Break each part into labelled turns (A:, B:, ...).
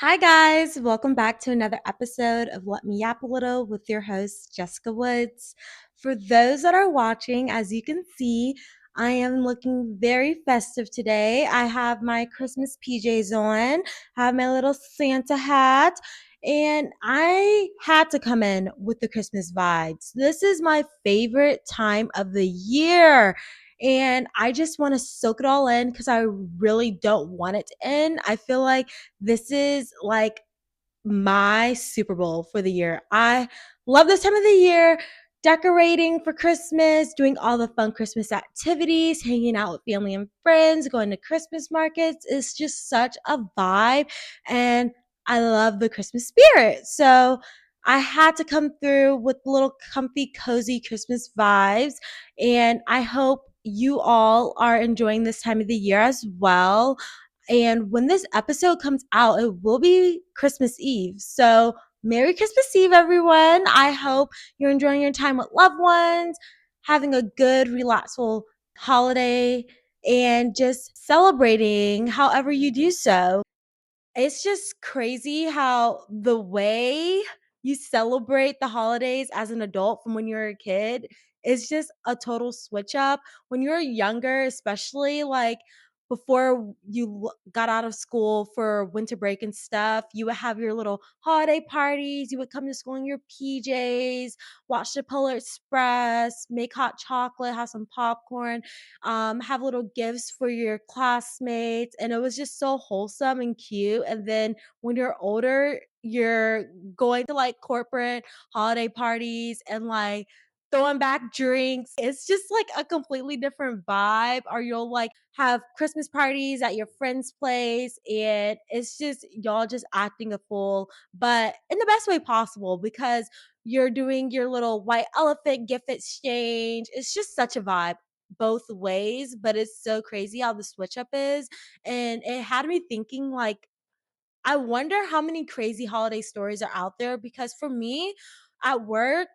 A: Hi, guys. Welcome back to another episode of Let Me Yap a Little with your host, Jessica Woods. For those that are watching, as you can see, I am looking very festive today. I have my Christmas PJs on, have my little Santa hat, and I had to come in with the Christmas vibes. This is my favorite time of the year. And I just want to soak it all in because I really don't want it to end. I feel like this is like my Super Bowl for the year. I love this time of the year, decorating for Christmas, doing all the fun Christmas activities, hanging out with family and friends, going to Christmas markets. It's just such a vibe. And I love the Christmas spirit. So I had to come through with little comfy, cozy Christmas vibes. And I hope you all are enjoying this time of the year as well. And when this episode comes out, it will be Christmas Eve. So, Merry Christmas Eve, everyone. I hope you're enjoying your time with loved ones, having a good, relaxful holiday, and just celebrating however you do so. It's just crazy how the way you celebrate the holidays as an adult from when you're a kid is just a total switch up. When you're younger, especially like before you got out of school for winter break and stuff, you would have your little holiday parties. You would come to school in your PJs, watch the Polar Express, make hot chocolate, have some popcorn, have little gifts for your classmates. And it was just so wholesome and cute. And then when you're older, you're going to like corporate holiday parties and like throwing back drinks. It's just like a completely different vibe. Or you'll like have Christmas parties at your friend's place, and it's just y'all just acting a fool, but in the best way possible because you're doing your little white elephant gift exchange. It's just such a vibe both ways, but it's so crazy how the switch up is. And it had me thinking, like, I wonder how many crazy holiday stories are out there because for me at work,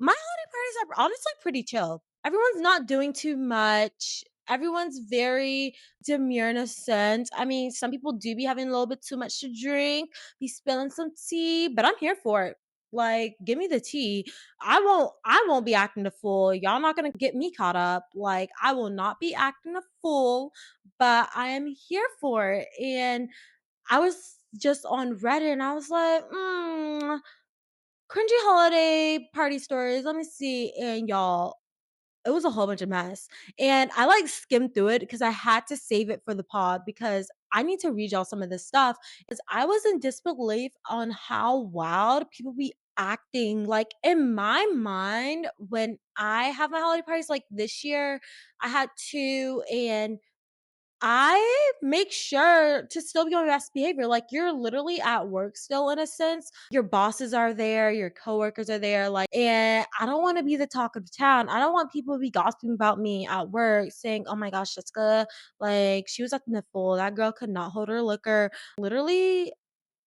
A: my holiday parties are honestly pretty chill. Everyone's not doing too much. Everyone's very demure in a sense. I mean, some people do be having a little bit too much to drink, be spilling some tea, but I'm here for it. Like, give me the tea. I won't be acting a fool. Y'all not gonna get me caught up. Like, I will not be acting a fool, but I am here for it. And I was just on Reddit and I was like, cringy holiday party stories. Let me see. And y'all, it was a whole bunch of mess. And I like skimmed through it because I had to save it for the pod because I need to read y'all some of this stuff. Because I was in disbelief on how wild people be acting. Like in my mind, when I have my holiday parties, like this year, I had two, and I make sure to still be on my best behavior. Like you're literally at work still in a sense. Your bosses are there, your coworkers are there, like, and I don't want to be the talk of the town. I don't want people to be gossiping about me at work, saying, "Oh my gosh, Jessica, like she was acting a fool. That girl could not hold her liquor." Literally,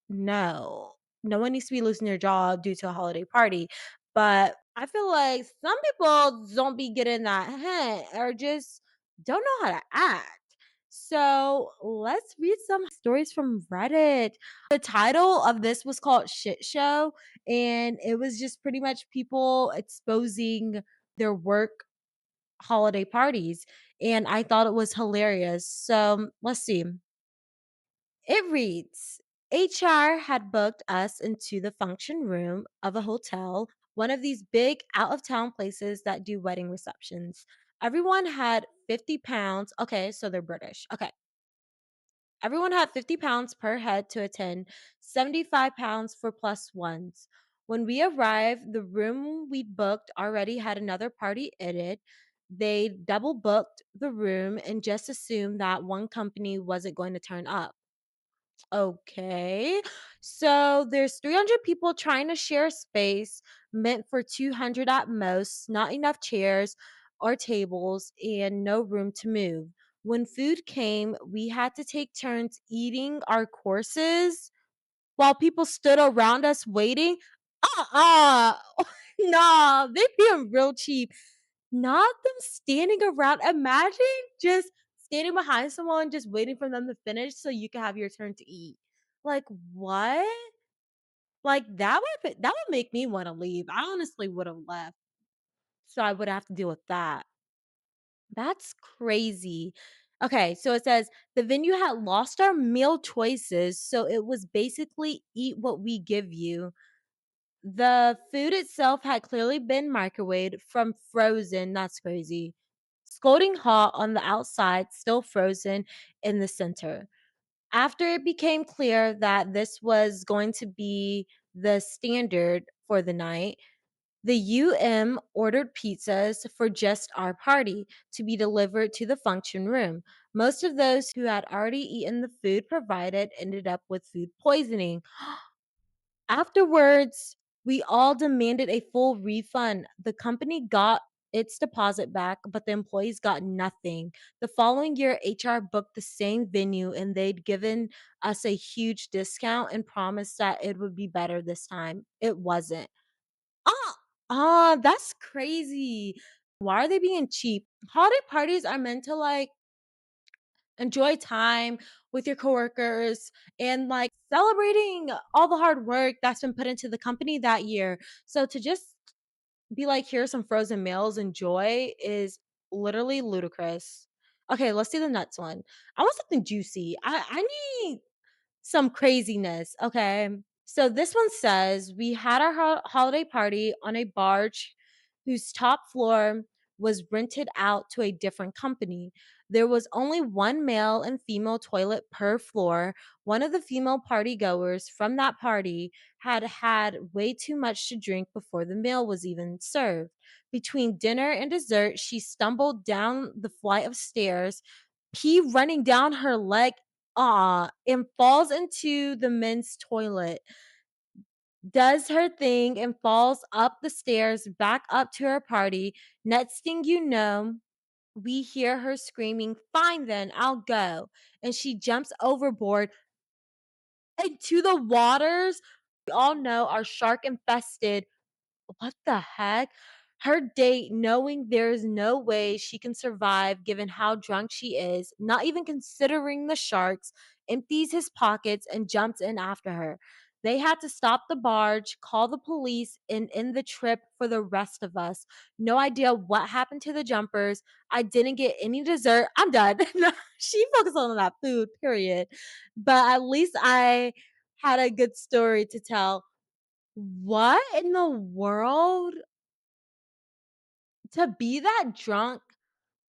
A: no. No one needs to be losing their job due to a holiday party. But I feel like some people don't be getting that hint or just don't know how to act. So let's read some stories from Reddit. The title of this was called Shit Show, and it was just pretty much people exposing their work holiday parties. And I thought it was hilarious. So let's see. It reads, HR had booked us into the function room of a hotel, one of these big out of town places that do wedding receptions. Everyone had 50 pounds. Okay, so they're British. Okay. Everyone had 50 pounds per head to attend, 75 pounds for plus ones. When we arrived, the room we booked already had another party in it. They double booked the room and just assumed that one company wasn't going to turn up. Okay. So there's 300 people trying to share space meant for 200 at most, not enough chairs or tables, and no room to move. When food came, we had to take turns eating our courses while people stood around us waiting. Uh-uh. Nah, they being real cheap. Not them standing around. Imagine just standing behind someone, just waiting for them to finish so you can have your turn to eat. Like, what? Like, that would make me wanna leave. I honestly would've left, so I would have to deal with that. That's crazy. Okay, so it says, "The venue had lost our meal choices, so it was basically eat what we give you." The food itself had clearly been microwaved from frozen, that's crazy. Scalding hot on the outside, still frozen in the center. After it became clear that this was going to be the standard for the night, the ordered pizzas for just our party to be delivered to the function room. Most of those who had already eaten the food provided ended up with food poisoning. Afterwards, we all demanded a full refund. The company got its deposit back, but the employees got nothing. The following year, HR booked the same venue and they'd given us a huge discount and promised that it would be better this time. It wasn't. Ah, that's crazy. Why are they being cheap? Holiday parties are meant to like enjoy time with your coworkers and like celebrating all the hard work that's been put into the company that year. So to just be like, here's some frozen meals, enjoy is literally ludicrous. Okay, let's do the nuts one. I want something juicy. I need some craziness. Okay. So this one says we had our holiday party on a barge whose top floor was rented out to a different company. There was only one male and female toilet per floor. One of the female party goers from that party had had way too much to drink before the meal was even served. Between dinner and dessert, she stumbled down the flight of stairs, pee running down her leg, and falls into the men's toilet, does her thing and falls up the stairs back up to her party. Next thing you know, we hear her screaming, "Fine then, I'll go." And she jumps overboard into the waters we all know are shark infested. What the heck? Her date, knowing there's no way she can survive given how drunk she is, not even considering the sharks, empties his pockets and jumps in after her. They had to stop the barge, call the police, and end the trip for the rest of us. No idea what happened to the jumpers. I didn't get any dessert. I'm done. She focused on that food, period. But at least I had a good story to tell. What in the world? To be that drunk,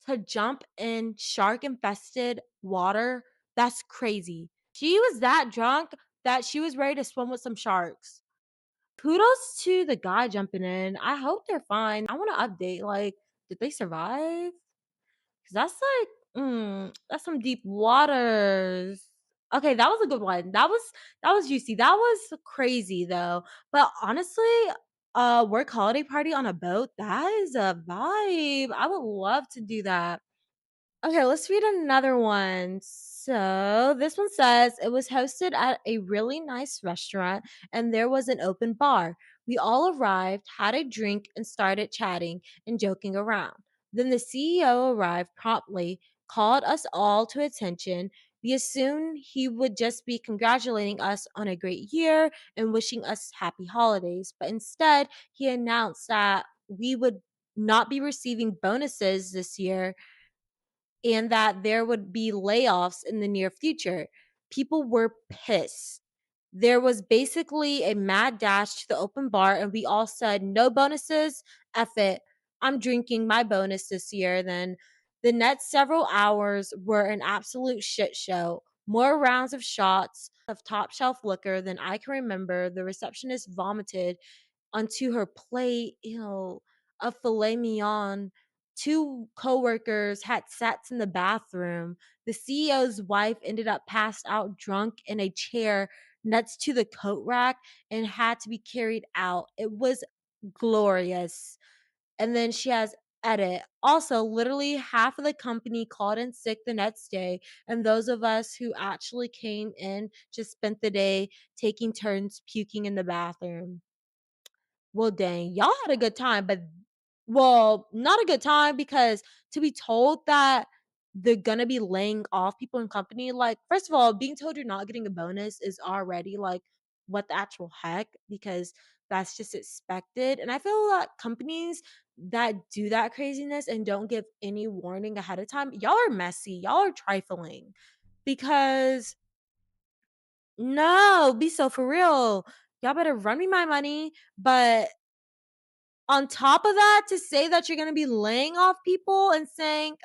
A: to jump in shark-infested water, that's crazy. She was that drunk that she was ready to swim with some sharks. Kudos to the guy jumping in. I hope they're fine. I wanna update, like, did they survive? 'Cause that's some deep waters. Okay, that was a good one. That was juicy. That was crazy though. But honestly, a work holiday party on a boat, that is a vibe. I would love to do that. Okay, let's read another one. So this one says it was hosted at a really nice restaurant and there was an open bar. We all arrived, had a drink, and started chatting and joking around. Then the CEO arrived promptly, called us all to attention. We assumed he would just be congratulating us on a great year and wishing us happy holidays, but instead, he announced that we would not be receiving bonuses this year and that there would be layoffs in the near future. People were pissed. There was basically a mad dash to the open bar, and we all said, "No bonuses, F it. I'm drinking my bonus this year." Then the next several hours were an absolute shit show. More rounds of shots of top shelf liquor than I can remember. The receptionist vomited onto her plate, a filet mignon. Two coworkers had sat in the bathroom. The CEO's wife ended up passed out drunk in a chair next to the coat rack and had to be carried out. It was glorious. And then she has edit. Also, literally half of the company called in sick the next day, and those of us who actually came in just spent the day taking turns puking in the bathroom. Well, dang, y'all had a good time, but well, not a good time because to be told that they're gonna be laying off people in company. Like, first of all, being told you're not getting a bonus is already like, what the actual heck? Because that's just expected. And I feel like companies that do that craziness and don't give any warning ahead of time, y'all are messy. Y'all are trifling. Because no, be so for real. Y'all better run me my money. But on top of that, to say that you're gonna be laying off people and saying,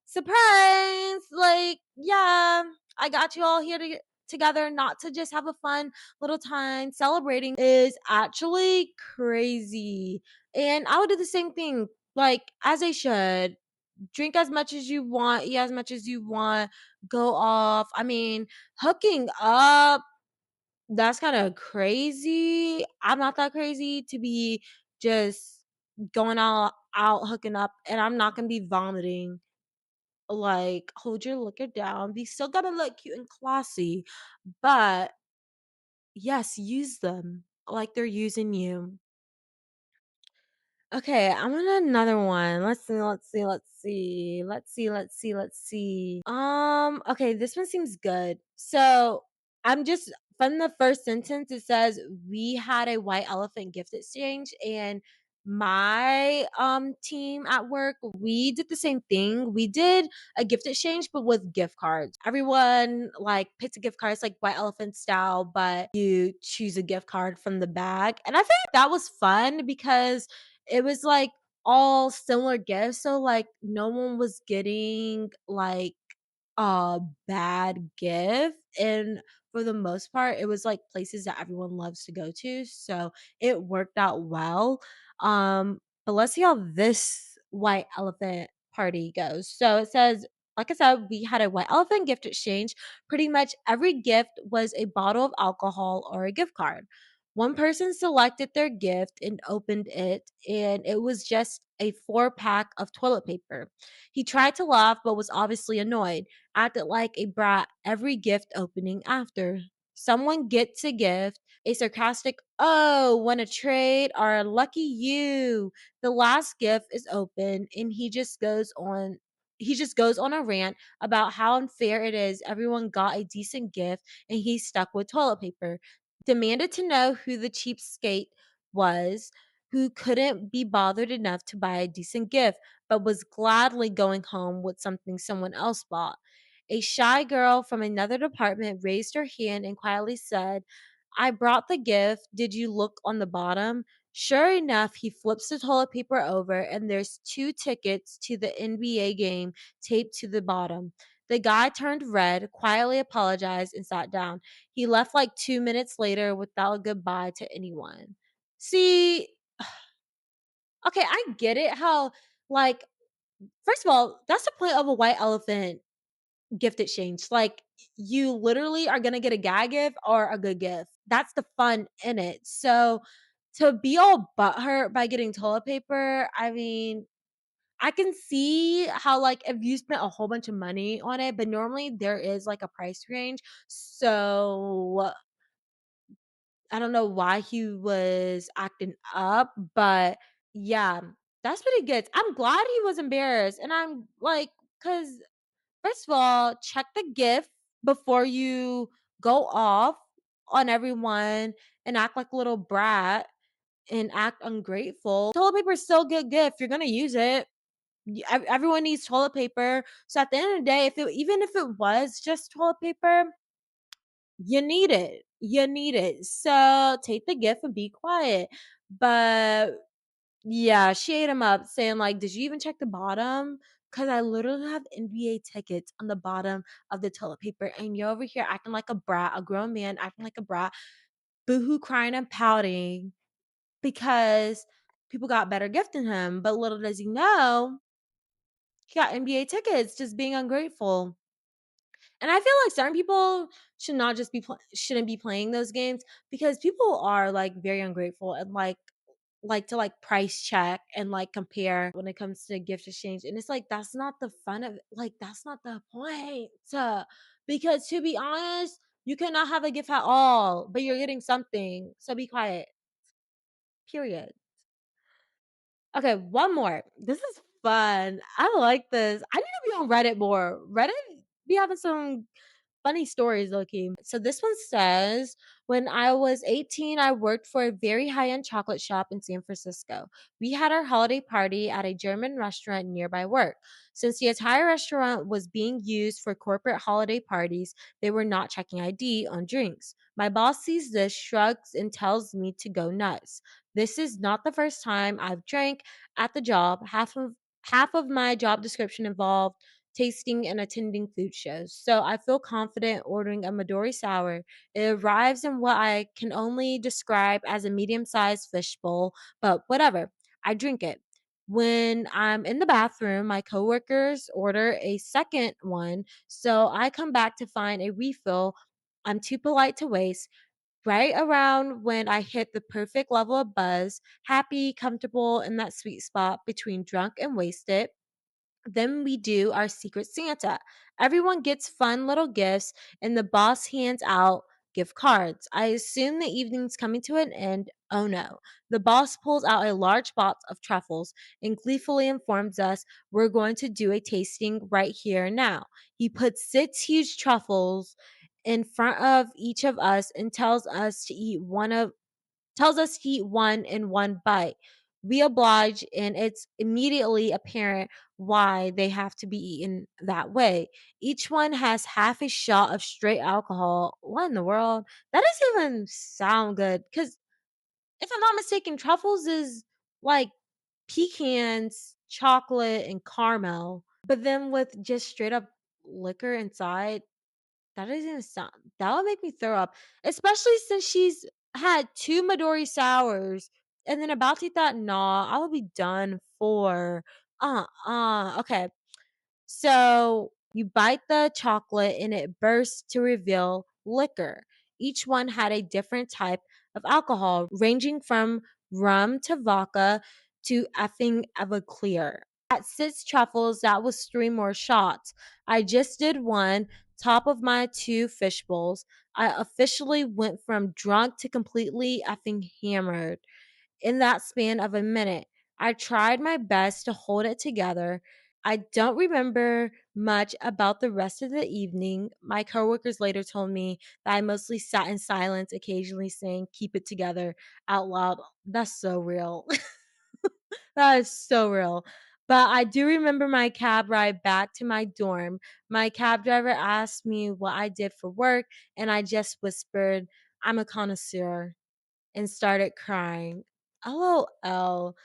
A: surprise, like, yeah, I got you all here together not to just have a fun little time celebrating is actually crazy. And I would do the same thing, like, as I should. Drink as much as you want, eat as much as you want, go off. I mean, hooking up, that's kind of crazy. I'm not that crazy to be just going all out hooking up, and I'm not gonna be vomiting. Like, hold your liquor down. We still gotta look cute and classy, but yes, use them like they're using you. Okay, I'm on another one. Let's see. Okay, this one seems good. So I'm just from the first sentence, it says we had a white elephant gift exchange, and my team at work, we did the same thing. We did a gift exchange, but with gift cards. Everyone like picked a gift card. It's like white elephant style, but you choose a gift card from the bag. And I feel like that was fun because it was like all similar gifts. So like no one was getting like a bad gift. And for the most part, it was like places that everyone loves to go to. So it worked out well. But let's see how this white elephant party goes. So it says, like I said, we had a white elephant gift exchange. Pretty much every gift was a bottle of alcohol or a gift card. One person selected their gift and opened it, and it was just a 4-pack of toilet paper. He tried to laugh but was obviously annoyed, acted like a brat every gift opening after. Someone gets a gift, a sarcastic, oh, want a trade, or lucky you. The last gift is open, and he just goes on a rant about how unfair it is everyone got a decent gift and he's stuck with toilet paper. Demanded to know who the cheapskate was who couldn't be bothered enough to buy a decent gift but was gladly going home with something someone else bought. A shy girl from another department raised her hand and quietly said, I brought the gift. Did you look on the bottom? Sure enough, he flips the toilet paper over and there's 2 tickets to the NBA game taped to the bottom. The guy turned red, quietly apologized, and sat down. He left like 2 minutes later without a goodbye to anyone. See, okay, I get it how, like, first of all, that's the point of a white elephant gift exchange. Like, you literally are gonna get a gag gift or a good gift. That's the fun in it. So to be all butthurt by getting toilet paper, I mean, I can see how like if you spent a whole bunch of money on it, but normally there is like a price range. So I don't know why he was acting up, but yeah, that's what he gets. I'm glad he was embarrassed. And I'm like, because first of all, check the gift before you go off on everyone and act like a little brat and act ungrateful. Toilet paper is still a good gift. You're gonna use it. Everyone needs toilet paper. So at the end of the day, even if it was just toilet paper, you need it. You need it. So take the gift and be quiet. But yeah, she ate him up saying like, "Did you even check the bottom? Because I literally have NBA tickets on the bottom of the toilet paper, and you're over here acting like a brat, a grown man acting like a brat, boohoo crying and pouting because people got better gift than him. But little does he know, he got NBA tickets, just being ungrateful." And I feel like certain people should not just shouldn't be playing those games because people are like very ungrateful and like to like price check and like compare when it comes to gift exchange. And it's like that's not the fun of it. Like that's not the point. Because to be honest, you cannot have a gift at all, but you're getting something. So be quiet. Period. Okay, one more. This is fun. I like this. I need to be be on Reddit more. Reddit be having some funny stories, low-key. So this one says, when I was 18, I worked for a very high-end chocolate shop in San Francisco. We had our holiday party at a German restaurant nearby work. Since the entire restaurant was being used for corporate holiday parties, they were not checking ID on drinks. My boss sees this, shrugs, and tells me to go nuts. This is not the first time I've drank at the job. Half of my job description involved tasting and attending food shows. So I feel confident ordering a Midori sour. It arrives in what I can only describe as a medium-sized fish bowl, but whatever. I drink it. When I'm in the bathroom, my coworkers order a second one, so I come back to find a refill I'm too polite to waste. Right around when I hit the perfect level of buzz, happy, comfortable in that sweet spot between drunk and wasted, then we do our Secret Santa. Everyone gets fun little gifts, and the boss hands out gift cards. I assume the evening's coming to an end. Oh no. The boss pulls out a large box of truffles and gleefully informs us we're going to do a tasting right here and now. He puts 6 huge truffles in front of each of us and tells us to eat one in one bite. We oblige, and it's immediately apparent why they have to be eaten that way. Each one has half a shot of straight alcohol. What in the world? That doesn't even sound good. Because if I'm not mistaken, truffles is like pecans, chocolate, and caramel. But then with just straight up liquor inside, that doesn't even sound, that would make me throw up, especially since she's had 2 Midori sours, and then about to eat that, nah, I will be done for. Okay. So you bite the chocolate and it bursts to reveal liquor. Each one had a different type of alcohol, ranging from rum to vodka to effing Everclear. At 6 truffles, that was 3 more shots. I just did one, top of my 2 fish bowls. I officially went from drunk to completely effing hammered in that span of a minute. I tried my best to hold it together. I don't remember much about the rest of the evening. My coworkers later told me that I mostly sat in silence, occasionally saying, "Keep it together," out loud. That's so real. That is so real. But I do remember my cab ride back to my dorm. My cab driver asked me what I did for work, and I just whispered, "I'm a connoisseur," and started crying. LOL.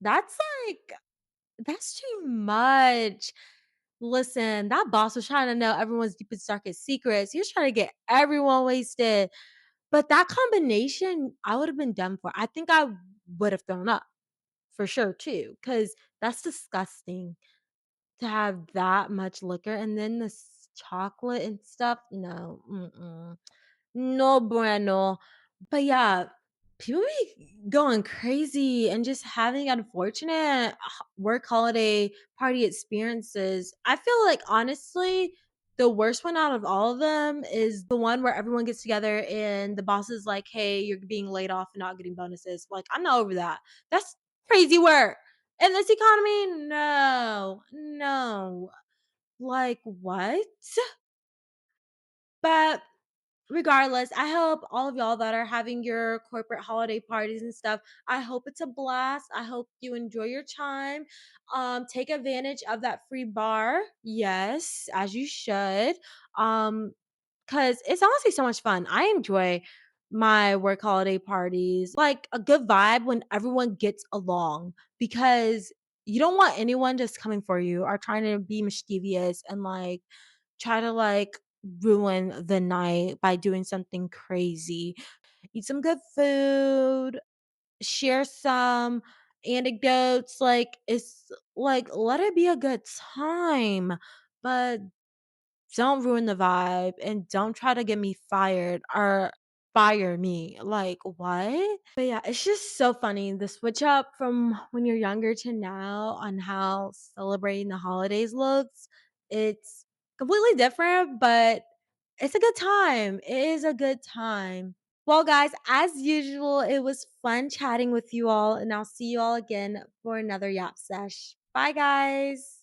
A: That's like, that's too much. Listen, that boss was trying to know everyone's deepest, darkest secrets. He was trying to get everyone wasted. But that combination, I would have been done for. I think I would have thrown up for sure too, because that's disgusting to have that much liquor and then this chocolate and stuff. No, no bueno. But yeah, people be going crazy and just having unfortunate work holiday party experiences. I feel like honestly, the worst one out of all of them is the one where everyone gets together and the boss is like, "Hey, you're being laid off and not getting bonuses." Like, I'm not over that. That's crazy work. In this economy, no, no. Like, what? But regardless, I hope all of y'all that are having your corporate holiday parties and stuff, I hope it's a blast. I hope you enjoy your time. Take advantage of that free bar. Yes, as you should. Cuz it's honestly so much fun. I enjoy my work holiday parties. Like a good vibe when everyone gets along because you don't want anyone just coming for you or trying to be mischievous and like try to like ruin the night by doing something crazy. Eat some good food, share some anecdotes, like it's like let it be a good time, but don't ruin the vibe and don't try to get me fired or fire me. Like, what? But yeah, it's just so funny the switch up from when you're younger to now on how celebrating the holidays looks. It's completely different, but it's a good time. It is a good time. Well, guys, as usual, it was fun chatting with you all, and I'll see you all again for another Yap Sesh. Bye, guys.